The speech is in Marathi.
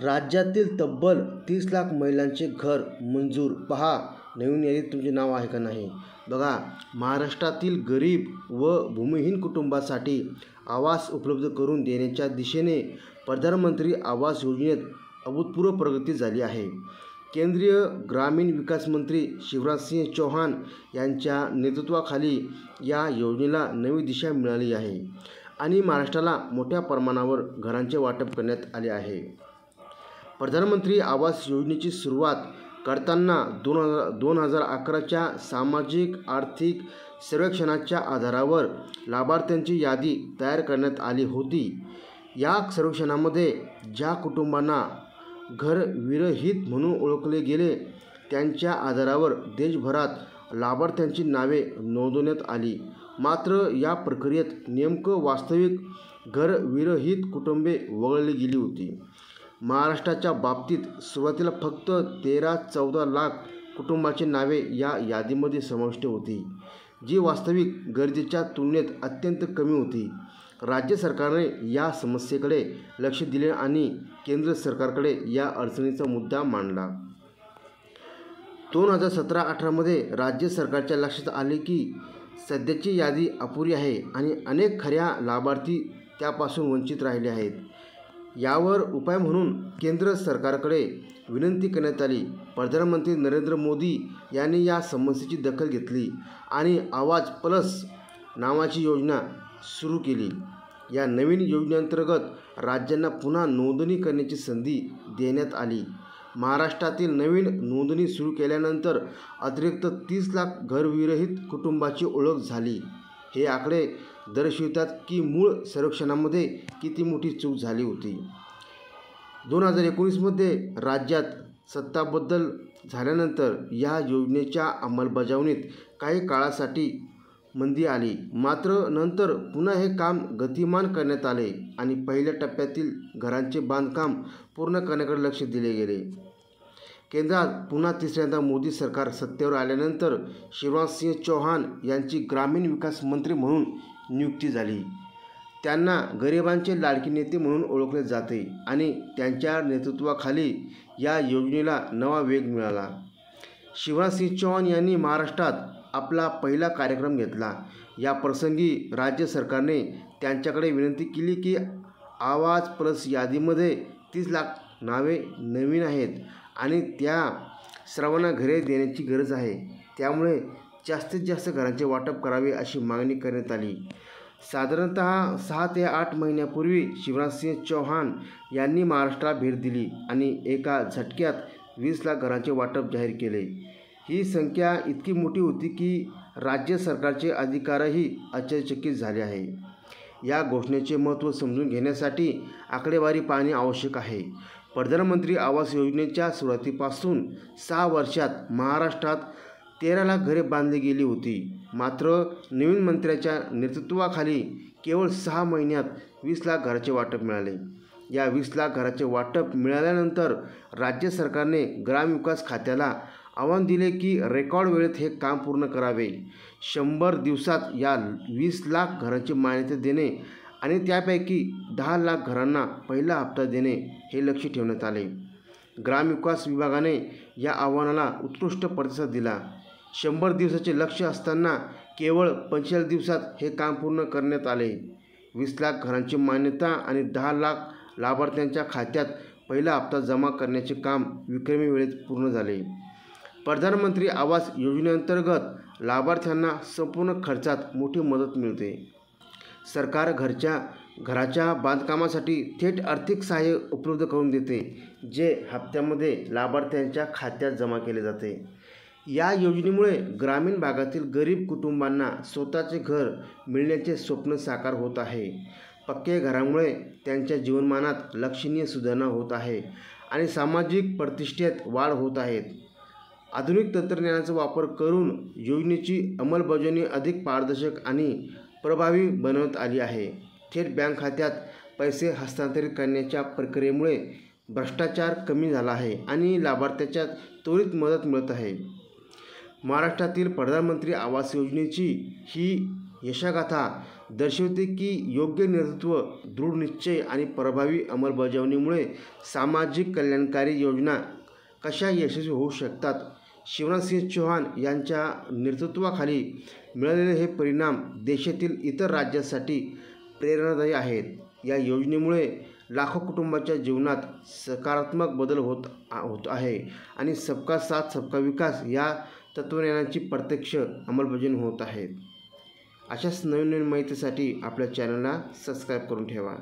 राज्यातील तब्बल 30 लाख महिलांचे घर मंजूर. पहा नवीन यादीत तुमचे नाव आहे का नाही. बघा, महाराष्ट्रातील गरीब व भूमिहीन कुटुंबासाठी आवास उपलब्ध करून देण्याच्या दिशेने प्रधानमंत्री आवास योजनेत अभूतपूर्व प्रगती झाली आहे. केंद्रीय ग्रामीण विकास मंत्री शिवराजसिंह चौहान यांच्या नेतृत्वाखाली या योजनेला नवी दिशा मिळाली आहे आणि महाराष्ट्राला मोठ्या प्रमाणावर घरांचे वाटप करण्यात आले आहे. प्रधानमंत्री आवास योजनेची सुरुवात करताना 2011च्या सामाजिक आर्थिक सर्वेक्षणाच्या आधारावर लाभार्थ्यांची यादी तयार करण्यात आली होती. या सर्वेक्षणामध्ये ज्या कुटुंबांना घर विरहित म्हणून ओळखले गेले त्यांच्या आधारावर देशभरात लाभार्थ्यांची नावे नोंदवण्यात आली. मात्र या प्रक्रियेत नेमकं वास्तविक घर विरहित कुटुंबे वगळली गेली होती. महाराष्ट्राच्या बाबतीत सुरुवातीला फक्त 13-14 लाख कुटुंबाची नावे या यादीमध्ये समाविष्ट होती, जी वास्तविक गरजेच्या तुलनेत अत्यंत कमी होती. राज्य सरकारने या समस्येकडे लक्ष दिले आणि केंद्र सरकारकडे या अडचणीचा मुद्दा मांडला. 2017-18मध्ये राज्य सरकारच्या लक्षात आले की सध्याची यादी अपुरी आहे आणि अनेक खऱ्या लाभार्थी त्यापासून वंचित राहिले आहेत. यावर उपाय म्हणून केंद्र सरकारकडे विनंती करण्यात आली. प्रधानमंत्री नरेंद्र मोदी यांनी या समस्येची दखल घेतली आणि आवाज प्लस नावाची योजना सुरू केली. या नवीन योजनेअंतर्गत राज्यांना पुन्हा नोंदणी करण्याची संधी देण्यात आली. महाराष्ट्रातील नवीन नोंदणी सुरू केल्यानंतर अतिरिक्त 30 लाख घरविरहित कुटुंबाची ओळख झाली. हे आकडे दर्शवितात की मूळ सर्वेक्षणामध्ये किती मोठी चूक झाली होती. 2019मध्ये राज्यात सत्ताबदल झाल्यानंतर या योजनेच्या अंमलबजावणीत काही काळासाठी मंदी आली. मात्र नंतर पुन्हा हे काम गतिमान करण्यात आले आणि पहिल्या टप्प्यातील घरांचे बांधकाम पूर्ण करण्याकडे लक्ष दिले गेले. केंद्रात पुन्हा तिसऱ्यांदा मोदी सरकार सत्तेवर आल्यानंतर शिवराजसिंह चौहान यांची ग्रामीण विकास मंत्री म्हणून नियुक्ती झाली. त्यांना गरिबांचे लाडके नेते म्हणून ओळखले जाते आणि त्यांच्या नेतृत्वाखाली या योजनेला नवा वेग मिळाला. शिवराजसिंह चौहान यांनी महाराष्ट्रात आपला पहिला कार्यक्रम घेतला. या प्रसंगी राज्य सरकारने त्यांच्याकडे विनंती केली की आवाज प्लस यादीमध्ये 30 लाख नावे नवीन आहेत आणि त्या सर्वांना घरे देण्याची गरज आहे. त्यामुळे जास्तीत जास्त घरांचे वाटप करावे अशी मागणी करण्यात आली. साधारणतः 6 ते 8 महिन्यापूर्वी शिवराजसिंह चौहान यांनी महाराष्ट्राला भेट दिली आणि एका झटक्यात 20 लाख घरांचे वाटप जाहीर केले. ही संख्या इतकी मोठी होती की राज्य सरकारचे अधिकारही आश्चर्यचकित झाले आहे. या घोषणेचे महत्त्व समजून घेण्यासाठी आकडेवारी पाहणे आवश्यक आहे. प्रधानमंत्री आवास योजनेच्या सुरुवातीपासून 6 वर्षात महाराष्ट्रात 13 लाख घरे बांधली गेली होती. मात्र नवीन मंत्र्याच्या नेतृत्वाखाली केवळ 6 महिन्यात 20 लाख घराचे वाटप मिळाले. या 20 लाख घराचे वाटप मिळाल्यानंतर राज्य सरकारने ग्रामविकास खात्याला आव्हान दिले की रेकॉर्ड वेळेत हे काम पूर्ण करावे. 100 दिवसात या 20 लाख घरांची मान्यता देणे आणि त्यापैकी 10 लाख घरांना पहिला हप्ता देणे हे लक्ष ठेवण्यात आले. ग्रामविकास विभागाने या आव्हानाला उत्कृष्ट प्रतिसाद दिला. 100 दिवसाचे लक्ष्य असताना केवळ 45 दिवसात हे काम पूर्ण करण्यात आले. 20 लाख घरांची मान्यता आणि 10 लाख लाभार्थ्यांच्या खात्यात पहिला हप्ता जमा करण्याचे काम विक्रमी वेळेत पूर्ण झाले. प्रधानमंत्री आवास योजनेअंतर्गत लाभार्थ्यांना संपूर्ण खर्चात मोठी मदत मिळते. सरकार घराच्या बांधकामासाठी थेट आर्थिक सहाय्य उपलब्ध करून देते, जे हप्त्यामध्ये लाभार्थ्यांच्या खात्यात जमा केले जाते. या योजनेमुळे ग्रामीण भागातील गरीब कुटुंबांना स्वतःचे घर मिळण्याचे स्वप्न साकार होत आहे. पक्के घरामुळे त्यांच्या जीवनमानात लक्षणीय सुधारणा होत आहे आणि सामाजिक प्रतिष्ठेत वाढ होत आहे. आधुनिक तंत्रज्ञानाचा वापर करून योजनेची अंमलबजावणी अधिक पारदर्शक आणि प्रभावी बनवण्यात आली आहे. थेट बँक खात्यात पैसे हस्तांतरित करण्याच्या प्रक्रियेमुळे भ्रष्टाचार कमी झाला आहे आणि लाभार्थ्याच्या त्वरित मदत मिळत आहे. महाराष्ट्रातील प्रधानमंत्री आवास योजनेची ही यशोगाथा दर्शवते की योग्य नेतृत्व, दृढ निश्चय आणि प्रभावी अंमलबजावणीमुळे सामाजिक कल्याणकारी योजना कशा यशस्वी होऊ शकतात. शिवराजसिंह चौहान यांच्या नेतृत्वाखाली मिळालेले हे परिणाम देशातील इतर राज्यांसाठी प्रेरणादायी आहेत. या योजनेमुळे लाखो कुटुंबाच्या जीवनात सकारात्मक बदल होत आहे आणि सबका साथ सबका विकास या तत्त्वज्ञानाची प्रत्यक्ष अंमलबजावणी होत आहे. अशाच नवीन नवीन माहितीसाठी आपल्या चॅनलला सबस्क्राईब करून ठेवा.